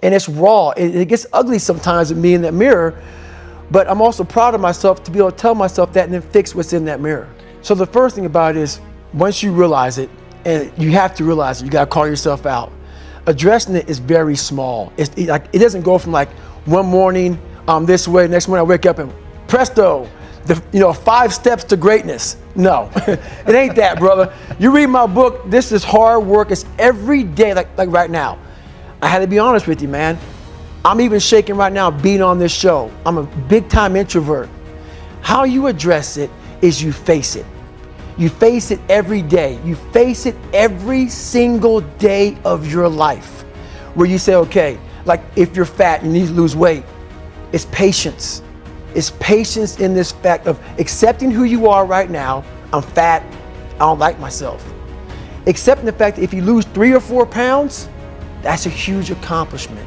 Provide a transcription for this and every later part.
And it's raw. It gets ugly sometimes with me in that mirror, but I'm also proud of myself to be able to tell myself that and then fix what's in that mirror. So the first thing about it is, once you realize it, and you have to realize it, you gotta call yourself out. Addressing it is very small. It doesn't go from like one morning this way, next morning I wake up and presto, 5 steps to greatness. No, it ain't that, brother. You read my book, this is hard work. It's every day, like right now. I had to be honest with you, man. I'm even shaking right now being on this show. I'm a big time introvert. How you address it is you face it. You face it every day. You face it every single day of your life, where you say, okay, like if you're fat and you need to lose weight, it's patience. It's patience in this fact of accepting who you are right now. I'm fat, I don't like myself. Accepting the fact that if you lose 3 or 4 pounds, that's a huge accomplishment.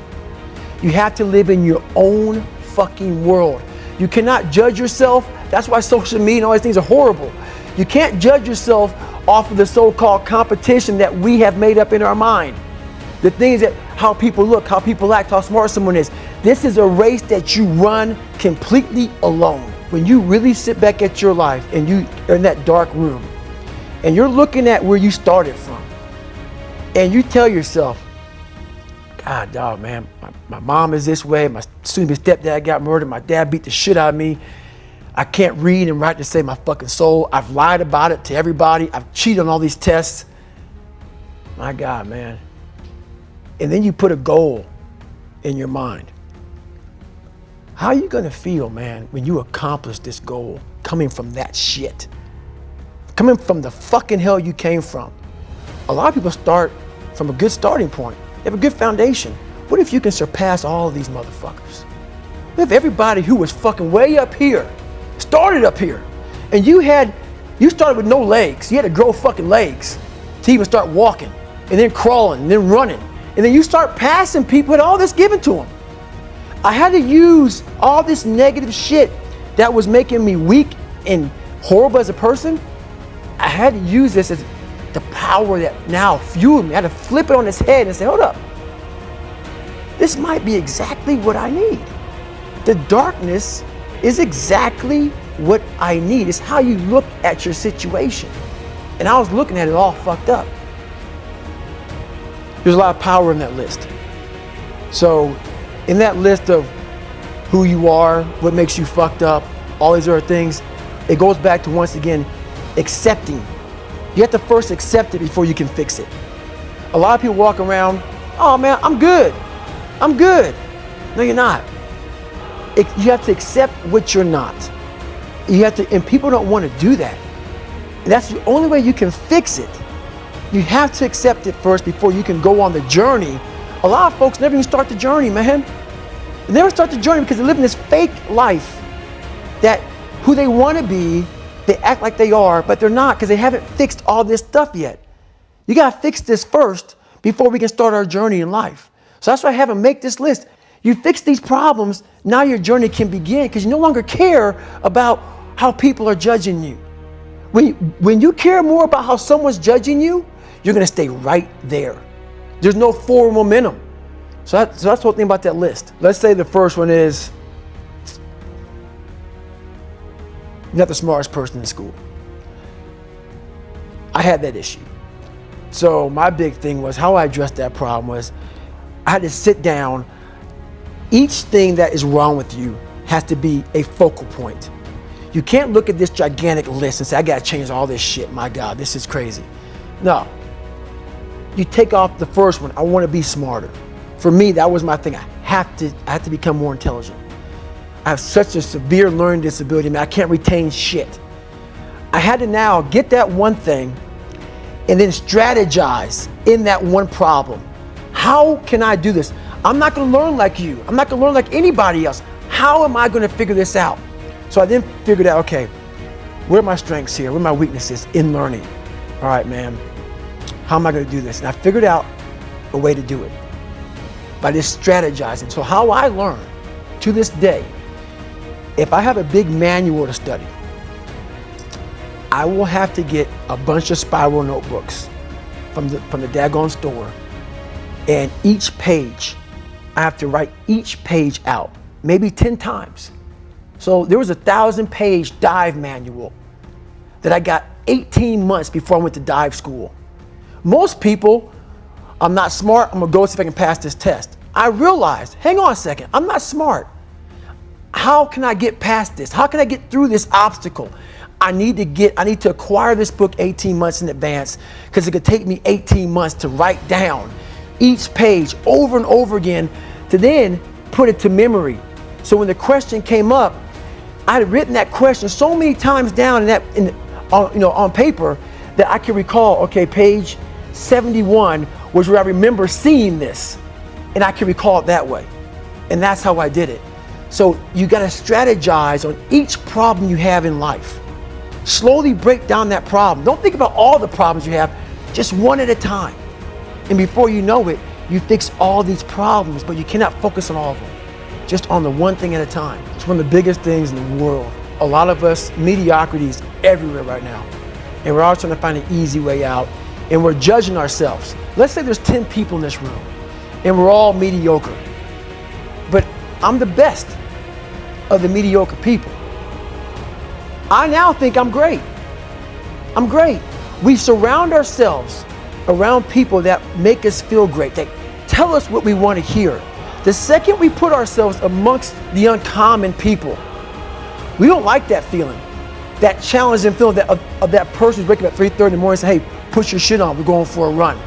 You have to live in your own fucking world. You cannot judge yourself. That's why social media and all these things are horrible. You can't judge yourself off of the so-called competition that we have made up in our mind. The things that how people look, how people act, how smart someone is. This is a race that you run completely alone. When you really sit back at your life and you are in that dark room and you're looking at where you started from and you tell yourself, God, dog, man, my mom is this way. My soon-to-be stepdad got murdered. My dad beat the shit out of me. I can't read and write to save my fucking soul. I've lied about it to everybody. I've cheated on all these tests. My God, man. And then you put a goal in your mind. How are you gonna feel, man, when you accomplish this goal coming from that shit? Coming from the fucking hell you came from. A lot of people start from a good starting point. They have a good foundation. What if you can surpass all of these motherfuckers? What if everybody who was fucking way up here started up here, and you started with no legs. You had to grow fucking legs to even start walking, and then crawling, and then running, and then you start passing people with all this given to them. I had to use all this negative shit that was making me weak and horrible as a person. I had to use this as the power that now fueled me. I had to flip it on its head and say, hold up, this might be exactly what I need. The darkness is exactly what I need. It's how you look at your situation. And I was looking at it all fucked up. There's a lot of power in that list. So in that list of who you are, what makes you fucked up, all these other things, it goes back to, once again, accepting. You have to first accept it before you can fix it. A lot of people walk around, oh man, I'm good. I'm good. No, you're not. You have to accept what you're not. You have to, and people don't want to do that. And that's the only way you can fix it. You have to accept it first before you can go on the journey. A lot of folks never even start the journey, man. They never start the journey because they live in this fake life that who they want to be, they act like they are, but they're not because they haven't fixed all this stuff yet. You got to fix this first before we can start our journey in life. So that's why I have them make this list. You fix these problems, now your journey can begin because you no longer care about how people are judging you. When you care more about how someone's judging you, you're gonna stay right there. There's no forward momentum. So that's the whole thing about that list. Let's say the first one is, you're not the smartest person in school. I had that issue. So my big thing was, how I addressed that problem was, I had to sit down. Each thing that is wrong with you has to be a focal point. You can't look at this gigantic list and say, I gotta change all this shit. My God, this is crazy. No. You take off the first one. I wanna be smarter. For me, that was my thing. I have to become more intelligent. I have such a severe learning disability, man. I can't retain shit. I had to now get that one thing and then strategize in that one problem. How can I do this? I'm not gonna learn like you. I'm not gonna learn like anybody else. How am I gonna figure this out? So I then figured out, okay, where are my strengths here? Where are my weaknesses in learning? All right, man, how am I gonna do this? And I figured out a way to do it by just strategizing. So how I learn to this day, if I have a big manual to study, I will have to get a bunch of spiral notebooks from the daggone store, and each page I have to write each page out, maybe 10 times. So there was a 1,000-page dive manual that I got 18 months before I went to dive school. Most people, I'm not smart, I'm gonna go see if I can pass this test. I realized, hang on a second, I'm not smart. How can I get past this? How can I get through this obstacle? I need to acquire this book 18 months in advance, because it could take me 18 months to write down each page over and over again to then put it to memory. So when the question came up, I had written that question so many times down on paper that I can recall, okay, page 71 was where I remember seeing this, and I can recall it that way. And that's how I did it. So you gotta strategize on each problem you have in life. Slowly break down that problem. Don't think about all the problems you have, just one at a time. And before you know it, you fix all these problems, but you cannot focus on all of them. Just on the one thing at a time. It's one of the biggest things in the world. A lot of us, mediocrity is everywhere right now. And we're all trying to find an easy way out. And we're judging ourselves. Let's say there's 10 people in this room, and we're all mediocre. But I'm the best of the mediocre people. I now think I'm great. I'm great. We surround ourselves around people that make us feel great. They tell us what we want to hear. The second we put ourselves amongst the uncommon people, we don't like that feeling. That challenging feeling of that person who's waking up at 3:30 in the morning and say, hey, put your shit on, we're going for a run.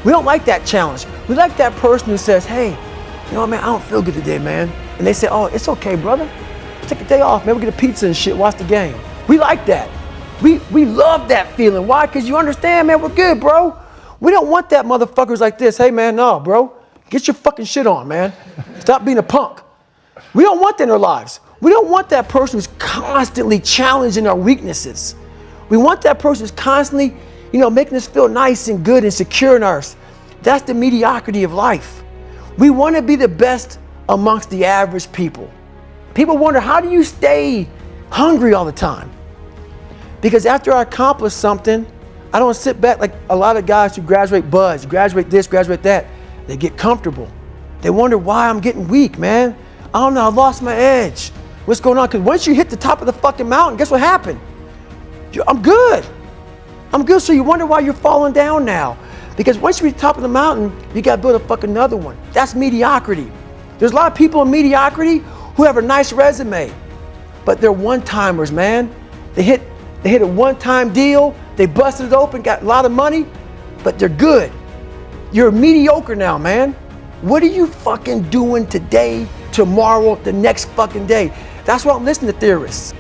We don't like that challenge. We like that person who says, hey, you know what, man, I don't feel good today, man. And they say, oh, it's okay, brother. Take a day off, man, we'll get a pizza and shit, watch the game. We like that. We love that feeling. Why? Because you understand, man, we're good, bro. We don't want that motherfuckers like this. Hey, man, no, bro. Get your fucking shit on, man. Stop being a punk. We don't want that in our lives. We don't want that person who's constantly challenging our weaknesses. We want that person who's constantly, making us feel nice and good and secure in ours. That's the mediocrity of life. We want to be the best amongst the average people. People wonder, how do you stay hungry all the time? Because after I accomplish something, I don't sit back like a lot of guys who graduate buds, graduate this, graduate that. They get comfortable. They wonder why I'm getting weak, man. I don't know, I lost my edge. What's going on? Because once you hit the top of the fucking mountain, guess what happened? I'm good. I'm good, so you wonder why you're falling down now. Because once you reach the top of the mountain, you gotta build a fucking another one. That's mediocrity. There's a lot of people in mediocrity who have a nice resume, but they're one-timers, man. They hit a one-time deal, they busted it open, got a lot of money, but they're good. You're mediocre now, man. What are you fucking doing today, tomorrow, the next fucking day? That's why I'm listening to theorists.